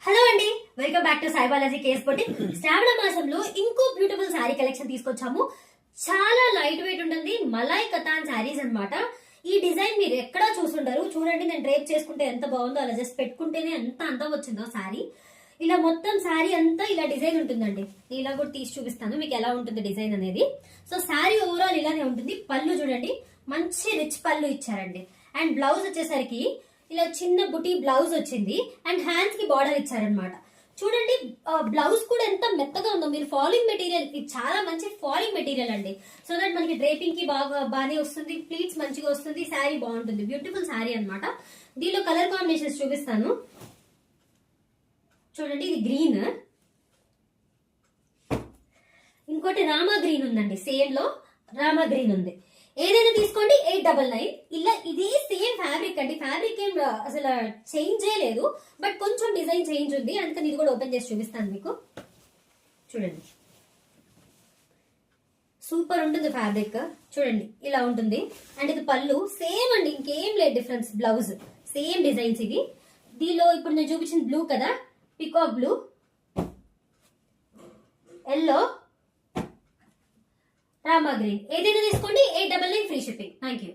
Hello అండి, welcome back to Sai Balaji కేస్ boutique. శ్రావణ మాసంలో ఇంకో బ్యూటిఫుల్ శారీ కలెక్షన్ తీసుకొచ్చాము. చాలా లైట్ వెయిట్ ఉంటుంది, మలాయ్ కతాన్ శారీస్ అన్నమాట. ఈ డిజైన్ మీరు ఎక్కడా చూసుంటారు. చూడండి, నేను డ్రేప్ చేసుకుంటే ఎంత బాగుందో, అలా జస్ట్ పెట్టుకుంటేనే ఎంత అందం వచ్చిందో శారీ. ఇలా మొత్తం శారీ అంతా ఇలా డిజైన్ ఉంటుందండి. ఇలా కూడా తీసి చూపిస్తాను మీకు ఎలా ఉంటుంది డిజైన్ అనేది. సో శారీ ఓవరాల్ ఇలానే ఉంటుంది. పళ్ళు చూడండి, మంచి రిచ్ పళ్ళు ఇచ్చారండి. అండ్ బ్లౌజ్ వచ్చేసరికి ఇలా చిన్న బుటీ బ్లౌజ్ వచ్చింది. అండ్ హ్యాండ్స్ కి బార్డర్ ఇచ్చారనమాట. చూడండి, బ్లౌజ్ కూడా ఎంత మెత్తగా ఉందో. మీరు ఫాలింగ్ మెటీరియల్, ఇది చాలా మంచి ఫాలింగ్ మెటీరియల్ అండి. సో దట్ మనకి డ్రేపింగ్ కి బాగానే వస్తుంది, ప్లీట్స్ మంచిగా వస్తుంది, శారీ బాగుంటుంది. బ్యూటిఫుల్ శారీ అనమాట. దీనిలో కలర్ కాంబినేషన్స్ చూపిస్తాను. చూడండి, ఇది గ్రీన్, ఇంకోటి రామా గ్రీన్ ఉందండి. సేమ్ లో రామా గ్రీన్ ఉంది. ఏదైనా తీసుకోండి 899. ఇలా ఇదే సేమ్ ఫ్యాబ్రిక్ అండి. ఫ్యాబ్రిక్ ఏం అసలు చేంజ్ లేదు, బట్ కొంచెం డిజైన్ చేంజ్ ఉంది. అందుకని ఇది కూడా ఓపెన్ చేసి చూపిస్తాను మీకు. చూడండి, సూపర్ ఉంటుంది ఫ్యాబ్రిక్. చూడండి, ఇలా ఉంటుంది. అండ్ ఇది పళ్ళు సేమ్ అండి, ఇంకేం లేదు డిఫరెన్స్. బ్లౌజ్ సేమ్ డిజైన్స్ ఇవి. దీనిలో ఇప్పుడు నేను చూపించిన బ్లూ కదా, peacock blue, yellow, Rama green. ఏదైనా తీసుకోండి 899 ఫ్రీ షిప్పింగ్. Thank you.